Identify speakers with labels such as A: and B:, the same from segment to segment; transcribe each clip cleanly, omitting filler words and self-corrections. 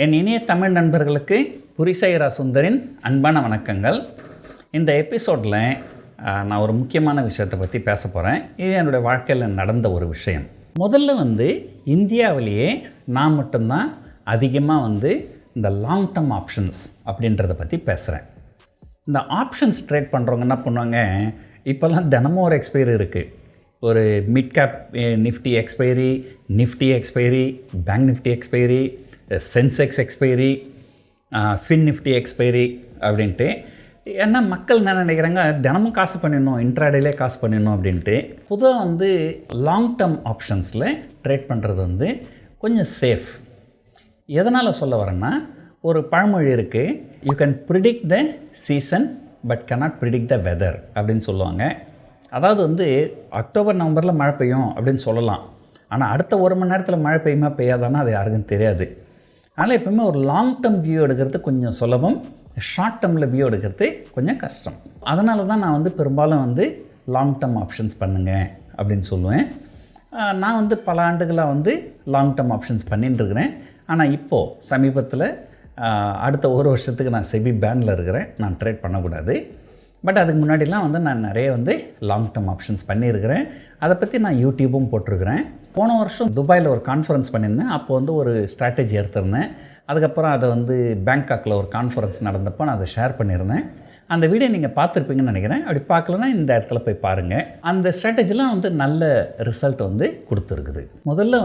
A: என் இனிய தமிழ் நண்பர்களுக்கு P R சுந்தரின் அன்பான வணக்கங்கள். இந்த எபிசோடில் நான் ஒரு முக்கியமான விஷயத்தை பற்றி பேச போகிறேன். இது என்னுடைய வாழ்க்கையில் நடந்த ஒரு விஷயம். முதல்ல இந்தியாவிலேயே நான் மட்டும்தான் அதிகமாக இந்த லாங் டேர்ம் ஆப்ஷன்ஸ் அப்படின்றத பற்றி பேசுகிறேன். இந்த ஆப்ஷன்ஸ் ட்ரேட் பண்ணுறவங்க என்ன பண்ணுவாங்க, இப்போல்லாம் தினமும் ஒரு எக்ஸ்பைரி இருக்குது. ஒரு mid cap Nifty expiry, Nifty expiry, bank Nifty expiry, Sensex expiry, fin Nifty expiry அப்படின்ட்டு. ஏன்னா மக்கள் என்ன நினைக்கிறாங்க, தினமும் காசு பண்ணிடணும், இன்ட்ராடேலே காசு பண்ணிடணும் அப்படின்ட்டு. பொதுவாக லாங் டேர்ம் ஆப்ஷன்ஸில் ட்ரேட் பண்ணுறது கொஞ்சம் சேஃப். எதனால் சொல்ல வரேன்னா, ஒரு பழமொழி இருக்குது, you can predict the season but cannot predict the weather அப்படின்னு சொல்லுவாங்க. அதாவது அக்டோபர் நவம்பரில் மழை பெய்யும் அப்படின்னு சொல்லலாம், ஆனால் அடுத்த ஒரு மணி நேரத்தில் மழை பெய்யுமா பெய்யாதானா அது யாருக்கும் தெரியாது. அதனால் எப்பவுமே ஒரு லாங் டேர்ம் வியூ எடுக்கிறது கொஞ்சம் சுலபம், ஷார்ட் டேர்மில் வியூ எடுக்கிறது கொஞ்சம் கஷ்டம். அதனால தான் நான் பெரும்பாலும் லாங் டேர்ம் ஆப்ஷன்ஸ் பண்ணுங்க அப்படின்னு சொல்லுவேன். நான் பல ஆண்டுகளாக லாங் டேர்ம் ஆப்ஷன்ஸ் பண்ணிட்டுருக்கிறேன். ஆனால் இப்போது சமீபத்தில் அடுத்த ஒரு வருஷத்துக்கு நான் செபி பேனில் இருக்கிறேன், நான் ட்ரேட் பண்ணக்கூடாது. பட் அதுக்கு முன்னாடிலாம் நான் நிறைய லாங் டேர்ம் ஆப்ஷன்ஸ் பண்ணியிருக்கிறேன். அதை பற்றி நான் யூடியூப்பும் போட்டிருக்கிறேன். போன வருஷம் துபாயில் ஒரு கான்ஃபரன்ஸ் பண்ணியிருந்தேன். அப்போ ஒரு ஸ்ட்ராட்டஜி எடுத்திருந்தேன். அதுக்கப்புறம் அதை பேங்காக்கில் ஒரு கான்ஃபரன்ஸ் நடந்தப்போ நான் அதை ஷேர் பண்ணியிருந்தேன். அந்த வீடியோ நீங்கள் பார்த்துருப்பீங்கன்னு நினைக்கிறேன். அப்படி பார்க்கலன்னா இந்த இடத்துல போய் பாருங்கள். அந்த ஸ்ட்ராட்டஜிலாம் நல்ல ரிசல்ட் கொடுத்துருக்குது. முதல்ல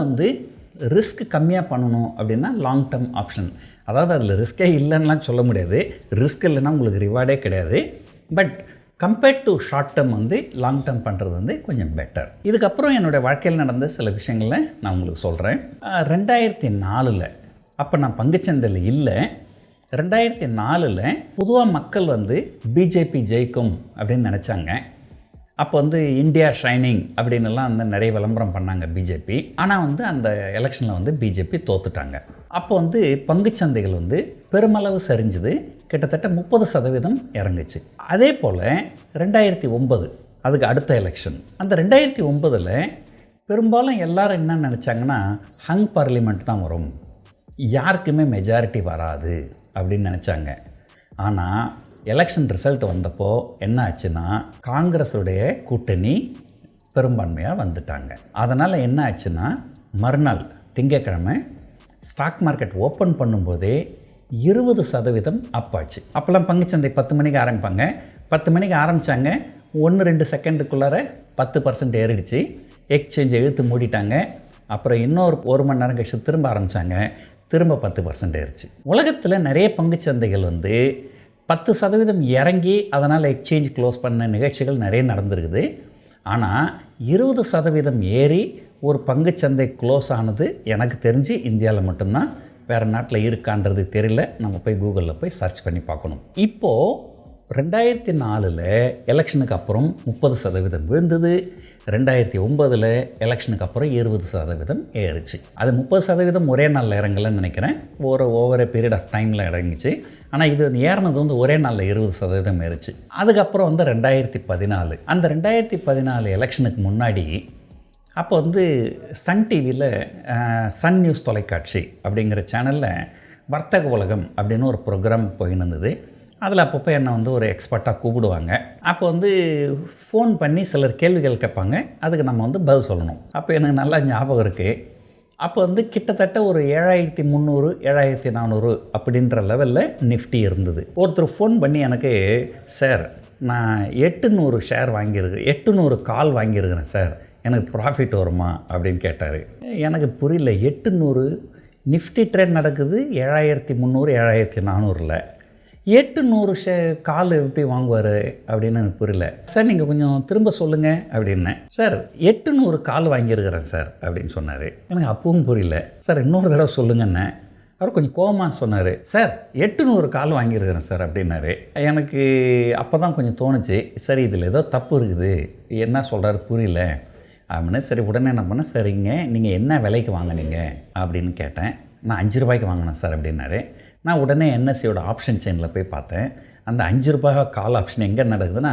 A: ரிஸ்க் கம்மியாக பண்ணணும் அப்படின்னா லாங் டேர்ம் ஆப்ஷன். அதாவது அதில் ரிஸ்க்கே இல்லைன்னா சொல்ல முடியாது. ரிஸ்க் இல்லைன்னா உங்களுக்கு ரிவார்டே கிடையாது. But compared to short term long term பண்ணுறது கொஞ்சம் பெட்டர். இதுக்கப்புறம் என்னுடைய வாழ்க்கையில் நடந்த சில விஷயங்களை நான் உங்களுக்கு சொல்கிறேன். 2004 அப்போ நான் பங்குச்சந்தையில் இல்லை. 2004 பொதுவாக மக்கள் பிஜேபி ஜெயிக்கும் அப்படின்னு நினச்சாங்க. அப்போ இந்தியா ஷைனிங் அப்படின்னுலாம் நிறைய விளம்பரம் பண்ணாங்க பிஜேபி. ஆனால் அந்த எலெக்ஷனில் பிஜேபி தோத்துட்டாங்க. அப்போ பங்குச்சந்தைகள் பெருமளவு சரிஞ்சுது, கிட்டத்தட்ட 30% இறங்குச்சு. அதே போல் 2009 அதுக்கு அடுத்த எலெக்ஷன். அந்த 2009 பெரும்பாலும் எல்லோரும் என்ன நினச்சாங்கன்னா, ஹங் பார்லிமெண்ட் தான் வரும், யாருக்குமே மெஜாரிட்டி வராது அப்படின்னு நினச்சாங்க. ஆனால் எலெக்ஷன் ரிசல்ட் வந்தப்போ என்ன ஆச்சுன்னா, காங்கிரஸுடைய கூட்டணி பெரும்பான்மையாக வந்துட்டாங்க. அதனால் என்ன ஆச்சுன்னா, மறுநாள் திங்கட்கிழமை ஸ்டாக் மார்க்கெட் ஓப்பன் பண்ணும்போதே 20% அப் ஆச்சு. அப்போல்லாம் பங்குச்சந்தை 10 மணிக்கு ஆரம்பிப்பாங்க. 10 மணிக்கு ஆரம்பித்தாங்க, 1-2 செகண்டுக்குள்ளார 10% ஏறிடுச்சு. எக்ஸ்சேஞ்ச் இழுத்து மூடிட்டாங்க. அப்புறம் இன்னொரு 1 மணி நேரம் கழிச்சு திரும்ப ஆரம்பித்தாங்க, திரும்ப 10% ஏறிச்சு. உலகத்தில் நிறைய பங்குச்சந்தைகள் 10% இறங்கி அதனால் எக்ஸ்சேஞ்ச் க்ளோஸ் பண்ண நிகழ்ச்சிகள் நிறைய நடந்திருக்குது. ஆனால் 20% ஏறி ஒரு பங்குச்சந்தை க்ளோஸ் ஆனது எனக்கு தெரிஞ்சு இந்தியாவில் மட்டும்தான், வேறு நாட்டில் இருக்கான்றது தெரியல. நம்ம போய் கூகுளில் போய் சர்ச் பண்ணி பார்க்கணும். இப்போது 2004 எலெக்ஷனுக்கு அப்புறம் 30% விழுந்தது. 2009 எலெக்ஷனுக்கு அப்புறம் 20% ஏறிச்சு. அது 30% ஒரே நாளில் இறங்கலன்னு நினைக்கிறேன், ஒவ்வொரு பீரியட் ஆஃப் டைமில் இறங்கிச்சு. ஆனால் இது ஏறினது ஒரே நாளில் 20% ஏறிச்சு. அதுக்கப்புறம் 2014 அந்த 2014 எலெக்ஷனுக்கு முன்னாடி அப்போ சன் டிவியில் சன் நியூஸ் தொலைக்காட்சி அப்படிங்கிற சேனலில் வர்த்தக உலகம் அப்படின்னு ஒரு ப்ரோக்ராம் போயின்னு இருந்தது. அதில் அப்பப்போ என்னை ஒரு எக்ஸ்பர்ட்டாக கூப்பிடுவாங்க. அப்போ ஃபோன் பண்ணி சிலர் கேள்விகள் கேட்பாங்க, அதுக்கு நம்ம பதில் சொல்லணும். அப்போ எனக்கு நல்லா ஞாபகம் இருக்குது. அப்போ கிட்டத்தட்ட ஒரு 7300 7400 அப்படின்ற லெவலில் நிஃப்டி இருந்தது. ஒருத்தர் ஃபோன் பண்ணி எனக்கு, சார் நான் 800 ஷேர் வாங்கியிருக்கிறேன், 800 கால் வாங்கியிருக்கிறேன் சார், எனக்கு ப்ராஃபிட் வருமா அப்படின்னு கேட்டார். எனக்கு புரியல. 800 நிஃப்டி ட்ரேட் நடக்குது 7300 7400, 800 கால் எப்படி வாங்குவார் அப்படின்னு எனக்கு புரியல. சார் நீங்கள் கொஞ்சம் திரும்ப சொல்லுங்கள் அப்படின்னேன். சார் 800 கால் வாங்கியிருக்கிறேன் சார் அப்படின்னு சொன்னார். எனக்கு அப்பவும் புரியல. சார் இன்னொரு தடவை சொல்லுங்கண்ணே. அவர் கொஞ்சம் கோபமாக சொன்னார். சார் 800 கால் வாங்கியிருக்கிறேன் சார் அப்படின்னாரு. எனக்கு அப்போ தான் கொஞ்சம் தோணுச்சு, சரி இதில் ஏதோ தப்பு இருக்குது, என்ன சொல்கிறாரு புரியல அப்படின்னு. சரி உடனே என்ன பண்ணேன், சரிங்க நீங்கள் என்ன விலைக்கு வாங்கினீங்க அப்படின்னு கேட்டேன். நான் 5 ரூபாய்க்கு வாங்கினேன் சார் அப்படின்னாரு. நான் உடனே என்எஸ்சியோட ஆப்ஷன் செயினில் போய் பார்த்தேன். அந்த 5 ரூபாய் கால் ஆப்ஷன் எங்கே நடக்குதுன்னா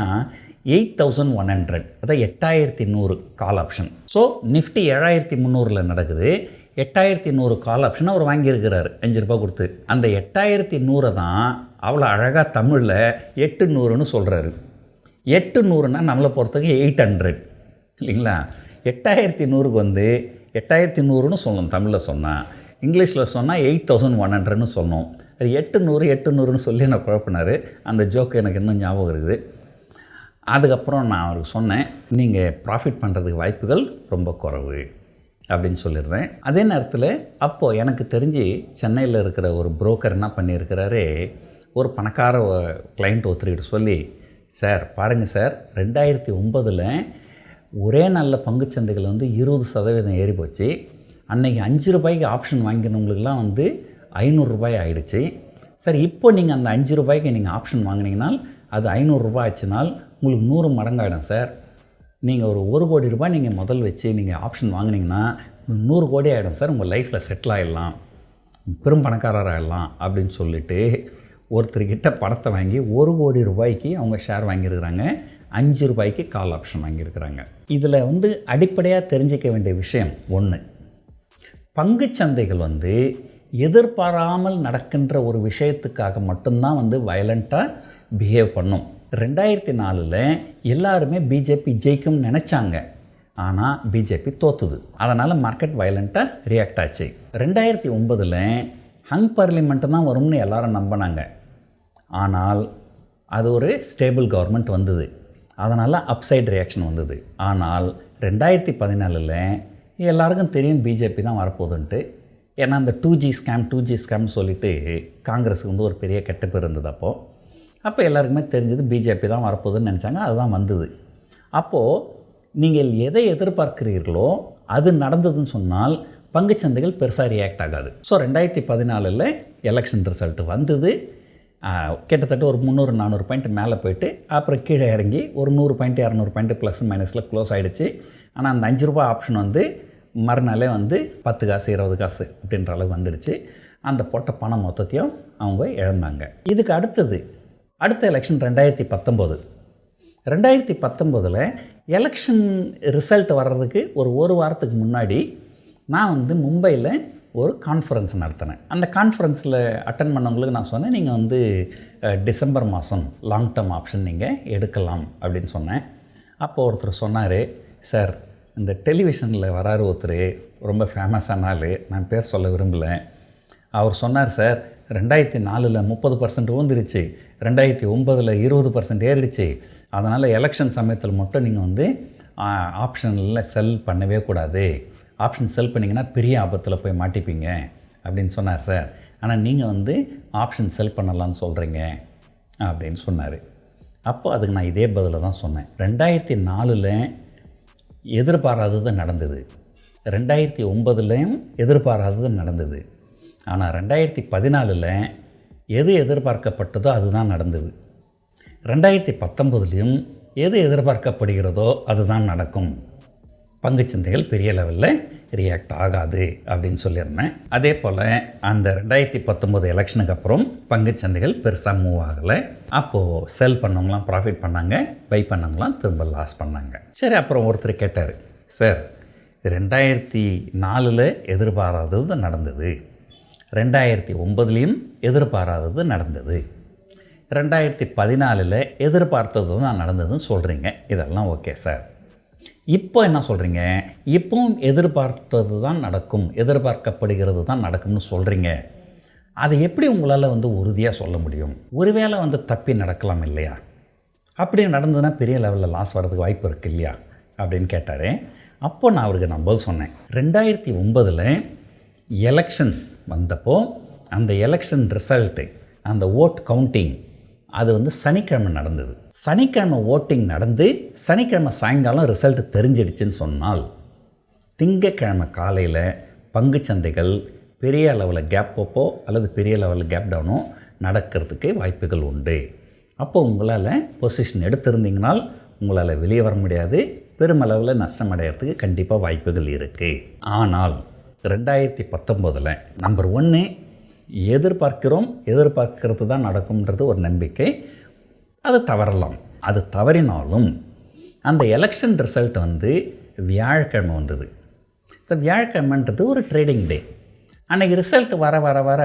A: 8100, அதாவது 8100 கால் ஆப்ஷன். ஸோ நிஃப்டி 7300 நடக்குது, 8100 கால் ஆப்ஷன் அவர் வாங்கியிருக்கிறார் 5 ரூபா கொடுத்து. அந்த 8100 தான் அவ்வளோ அழகாக தமிழில் 800ன்னு சொல்கிறாரு. 800ன்னா நம்மளை பொறுத்தவரைக்கும் 800 இல்லைங்களா. 8100க்கு வந்து 8100ன்னு சொல்லணும் தமிழில் சொன்னால். இங்கிலீஷில் சொன்னால் 8100ன்னு சொல்லணும். அது 800ன்னு சொல்லி நான் குழப்பினார். அந்த ஜோக்கு எனக்கு இன்னும் ஞாபகம் இருக்குது. அதுக்கப்புறம் நான் அவருக்கு சொன்னேன், நீங்கள் ப்ராஃபிட் பண்ணுறதுக்கு வாய்ப்புகள் ரொம்ப குறைவு அப்படின்னு சொல்லிடுறேன். அதே நேரத்தில் அப்போது எனக்கு தெரிஞ்சு சென்னையில் இருக்கிற ஒரு புரோக்கர் என்ன பண்ணியிருக்கிறாரு, ஒரு பணக்கார கிளைண்ட் ஒருத்தர்கிட்ட சொல்லி, சார் பாருங்கள் சார், 2009 ஒரே நல்ல பங்குச்சந்தைகள் வந்து 20% ஏறி போச்சு. அன்றைக்கி 5 ரூபாய்க்கு ஆப்ஷன் வாங்கினவங்களுக்கெல்லாம் வந்து 500 ரூபாய் ஆகிடுச்சு. சார் இப்போ நீங்கள் அந்த 5 ரூபாய்க்கு நீங்கள் ஆப்ஷன் வாங்கினீங்கனால் அது 500 ரூபாய் ஆச்சுனால் உங்களுக்கு 100 மடங்காகிடும் சார். நீங்கள் ஒரு 1 கோடி ரூபாய் நீங்கள் முதல் வச்சு நீங்கள் ஆப்ஷன் வாங்கினீங்கன்னா 100 கோடி ஆகிடும் சார். உங்கள் லைஃப்பில் செட்டில் ஆகிடலாம், பெரும் பணக்காரர் ஆகிடலாம் அப்படின்னு சொல்லிவிட்டு ஒருத்தர்கிட்ட பணத்தை வாங்கி 1 கோடி ரூபாய்க்கு அவங்க ஷேர் வாங்கியிருக்கிறாங்க, 5 ரூபாய்க்கு கால் ஆப்ஷன் வாங்கியிருக்கிறாங்க. இதில் வந்து அடிப்படையாக தெரிஞ்சிக்க வேண்டிய விஷயம் ஒன்று, பங்குச்சந்தைகள் வந்து எதிர்பாராமல் நடக்கின்ற ஒரு விஷயத்துக்காக மட்டும்தான் வந்து வயலண்ட்டாக பிஹேவ் பண்ணும். 2004 எல்லாருமே பிஜேபி ஜெயிக்கும்னு நினச்சாங்க, ஆனால் பிஜேபி தோற்றுது. அதனால் மார்க்கெட் வயலண்ட்டாக ரியாக்ட் ஆச்சு. 2009 ஹங் பார்லிமெண்ட்டு தான் வரும்னு எல்லாரும் நம்பினாங்க. ஆனால் அது ஒரு ஸ்டேபிள் கவர்மெண்ட் வந்தது, அதனால் அப்சைட் ரியாக்ஷன் வந்தது. ஆனால் 2014 எல்லாருக்கும் தெரியும் பிஜேபி தான் வரப்போகுதுன்ட்டு. ஏன்னா அந்த 2G ஸ்கேம்னு சொல்லிட்டு காங்கிரஸுக்கு வந்து ஒரு பெரிய கெட்ட பேர் இருந்தது. அப்போ எல்லாருக்குமே தெரிஞ்சது பிஜேபி தான் வரப்போகுதுன்னு நினச்சாங்க, அதுதான் வந்தது. அப்போது நீங்கள் எதை எதிர்பார்க்கிறீர்களோ அது நடந்ததுன்னு சொன்னால் பங்குச்சந்தைகள் பெருசாக ரியாக்ட் ஆகாது. ஸோ 2014 எலெக்ஷன் ரிசல்ட் வந்தது. கிட்டத்தட்ட ஒரு 300-400 பாயிண்ட் மேலே போயிட்டு அப்புறம் கீழே இறங்கி ஒரு 100 பாயிண்ட் 200 பாயிண்ட் ப்ளஸ் மைனஸில் க்ளோஸ் ஆகிடுச்சு. ஆனால் அந்த 5 ரூபா ஆப்ஷன் வந்து மறுநாளே வந்து 10 காசு 20 காசு அப்படின்ற அளவு வந்துடுச்சு. அந்த போட்ட பணம் மொத்தத்தையும் அவங்க இழந்தாங்க. இதுக்கு அடுத்த எலெக்ஷன் 2019 எலெக்ஷன் ரிசல்ட் வர்றதுக்கு ஒரு வாரத்துக்கு முன்னாடி நான் வந்து மும்பையில் ஒரு கான்ஃபரன்ஸ் நடத்தினேன். அந்த கான்ஃபரன்ஸில் அட்டன் பண்ணவங்களுக்கு நான் சொன்னேன், நீங்கள் வந்து டிசம்பர் மாதம் லாங் டேர்ம் ஆப்ஷன் நீங்கள் எடுக்கலாம் அப்படின்னு சொன்னேன். அப்போ ஒருத்தர் சொன்னார், சார் இந்த டெலிவிஷனில் வராரு ஒருத்தர், ரொம்ப ஃபேமஸான ஆள், நான் பேர் சொல்ல விரும்பலை. அவர் சொன்னார், சார் 2004 30% ஊந்துருச்சு, 2009 20% ஏறிடுச்சு, அதனால் எலெக்ஷன் சமயத்தில் மட்டும் நீங்கள் வந்து ஆப்ஷனில் செல் பண்ணவே கூடாது, ஆப்ஷன் செல் பண்ணிங்கன்னா பெரிய ஆபத்தில் போய் மாட்டிப்பீங்க அப்படின்னு சொன்னார் சார். ஆனால் நீங்கள் வந்து ஆப்ஷன் செல் பண்ணலான்னு சொல்கிறீங்க அப்படின்னு சொன்னார். அப்போ அதுக்கு நான் இதே பதிலை தான் சொன்னேன். 2004 எதிர்பாராதது நடந்தது, 2009 எதிர்பாராதது நடந்தது. ஆனால் 2014 எது எதிர்பார்க்கப்பட்டதோ அதுதான் நடந்தது. 2019 எது எதிர்பார்க்கப்படுகிறதோ அதுதான் நடக்கும். பங்குச்சந்தைகள் பெரிய லெவலில் ரியாக்ட் ஆகாது அப்படின்னு சொல்லியிருந்தேன். அதே போல் அந்த 2019 எலெக்ஷனுக்கு அப்புறம் பங்குச்சந்தைகள் பெருசாக மூவ் ஆகலை. அப்போது செல் பண்ணவங்களாம் ப்ராஃபிட் பண்ணாங்க, பை பண்ணவங்களாம் திரும்ப லாஸ் பண்ணாங்க. சரி, அப்புறம் ஒருத்தர் கேட்டார், சார் 2004 எதிர்பாராதது நடந்தது, 2009 எதிர்பாராதது நடந்தது, 2014 எதிர்பார்த்தது தான் நடந்ததுன்னு சொல்கிறீங்க, இதெல்லாம் ஓகே சார். இப்போ என்ன சொல்கிறீங்க, இப்போவும் எதிர்பார்த்தது தான் நடக்கும், எதிர்பார்க்கப்படுகிறது தான் நடக்கும்னு சொல்கிறீங்க. அதை எப்படி உங்களால் வந்து உறுதியாக சொல்ல முடியும்? ஒருவேளை வந்து தப்பி நடக்கலாம் இல்லையா? அப்படி நடந்ததுன்னா பெரிய லெவலில் லாஸ் வர்றதுக்கு வாய்ப்பு இருக்குது இல்லையா அப்படின்னு கேட்டார். அப்போ நான் அவருக்கு பதில் சொன்னேன். 2009 எலெக்ஷன் வந்தப்போ அந்த எலெக்ஷன் ரிசல்ட்டு, அந்த ஓட் கவுண்டிங் அது வந்து சனிக்கிழமை நடந்தது. சனிக்கிழமை ஓட்டிங் நடந்து சனிக்கிழமை சாயங்காலம் ரிசல்ட் தெரிஞ்சிடுச்சுன்னு சொன்னால் திங்கக்கிழமை காலையில் பங்குச்சந்தைகள் பெரிய அளவில் கேப் அப்போ அல்லது பெரிய லெவலில் கேப் டவுனோ நடக்கிறதுக்கு வாய்ப்புகள் உண்டு. அப்போ உங்களால் பொசிஷன் எடுத்திருந்தீங்கனால் உங்களால் வெளியே வர முடியாது, பெருமளவில் நஷ்டம் அடைகிறதுக்கு கண்டிப்பாக வாய்ப்புகள் இருக்குது. ஆனால் 2019 நம்பர் 1 எதிர்பார்க்கிறது தான் நடக்கும்ன்றது ஒரு நம்பிக்கை. அது தவறலாம். அது தவறினாலும் அந்த எலெக்ஷன் ரிசல்ட் வந்து வியாழக்கிழமை வந்தது. இந்த வியாழக்கிழமைன்றது ஒரு ட்ரேடிங் டே. அன்றைக்கி ரிசல்ட் வர வர வர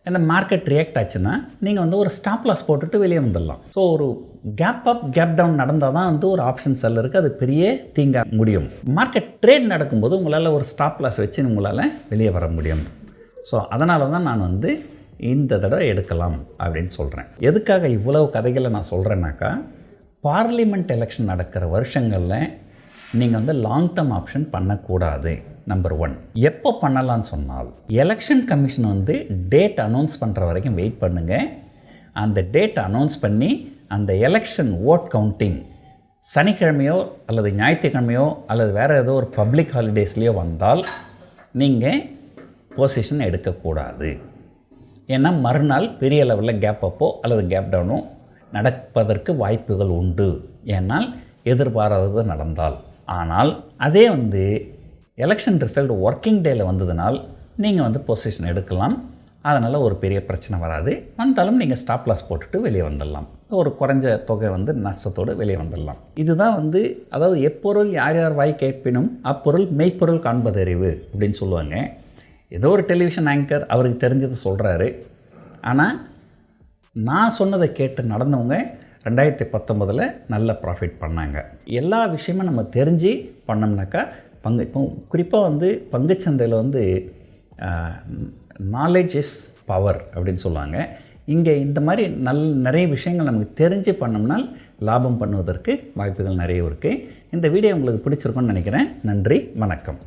A: என்ன மார்க்கெட் ரியாக்ட் ஆச்சுன்னா நீங்கள் வந்து ஒரு ஸ்டாப் லாஸ் போட்டுட்டு வெளியே வந்துடலாம். ஸோ ஒரு கேப் அப் கேப் டவுன் நடந்தால் தான் வந்து ஒரு ஆப்ஷன் செல்லருக்கு அது பெரிய தீங்கா முடியும். மார்க்கெட் ட்ரேட் நடக்கும்போது உங்களால் ஒரு ஸ்டாப் லாஸ் வச்சு உங்களால் வெளியே வர முடியும். ஸோ அதனால தான் நான் வந்து இந்த தடவை எடுக்கலாம் அப்படின்னு சொல்கிறேன். எதுக்காக இவ்வளவு கதைகளை நான் சொல்கிறேன்னாக்கா, பார்லிமெண்ட் எலெக்ஷன் நடக்கிற வருஷங்களில் நீங்கள் வந்து லாங் டேர்ம் ஆப்ஷன் பண்ணக்கூடாது. நம்பர் 1. எப்போ பண்ணலான்னு சொன்னால், எலெக்ஷன் கமிஷன் வந்து டேட் அனௌன்ஸ் பண்ணுற வரைக்கும் வெயிட் பண்ணுங்கள். அந்த டேட் அனௌன்ஸ் பண்ணி அந்த எலெக்ஷன் ஓட் கவுண்டிங் சனிக்கிழமையோ அல்லது ஞாயிற்றுக்கிழமையோ அல்லது வேறு ஏதோ ஒரு பப்ளிக் ஹாலிடேஸ்லேயோ வந்தால் நீங்கள் பொசிஷன் எடுக்கக்கூடாது. ஏன்னா மறுநாள் பெரிய லெவலில் கேப் அப்போ அல்லது கேப் டவுனோ நடப்பதற்கு வாய்ப்புகள் உண்டு. ஏன்னால் எதிர்பாராதது நடந்தால். ஆனால் அதே வந்து எலெக்ஷன் ரிசல்ட் ஒர்க்கிங் டேயில் வந்ததுனால் நீங்கள் வந்து பொசிஷன் எடுக்கலாம். அதனால் ஒரு பெரிய பிரச்சனை வராது. வந்தாலும் நீங்கள் ஸ்டாப் லாஸ் போட்டுட்டு வெளியே வந்துடலாம். ஒரு குறைஞ்ச தொகை வந்து நஷ்டத்தோடு வெளியே வந்துடலாம். இதுதான் வந்து அதாவது எப்பொருள் யார் யார் வாய் கேட்பினும் அப்பொருள் மெய்ப்பொருள் காண்பதறிவு அப்படின்னு சொல்லுவாங்க. ஏதோ ஒரு டெலிவிஷன் ஆங்கர் அவருக்கு தெரிஞ்சதை சொல்கிறாரு. ஆனால் நான் சொன்னதை கேட்டு நடந்தவங்க 2019 நல்ல ப்ராஃபிட் பண்ணாங்க. எல்லா விஷயமும் நம்ம தெரிஞ்சு பண்ணோம்னாக்கா இப்போ குறிப்பாக வந்து பங்குச்சந்தையில் வந்து நாலேஜ் இஸ் பவர் அப்படின்னு சொல்லுவாங்க. இங்கே இந்த மாதிரி நிறைய விஷயங்கள் நமக்கு தெரிஞ்சு பண்ணோம்னால் லாபம் பண்ணுவதற்கு வாய்ப்புகள் நிறைய இருக்குது. இந்த வீடியோ உங்களுக்கு பிடிச்சிருக்குன்னு நினைக்கிறேன். நன்றி, வணக்கம்.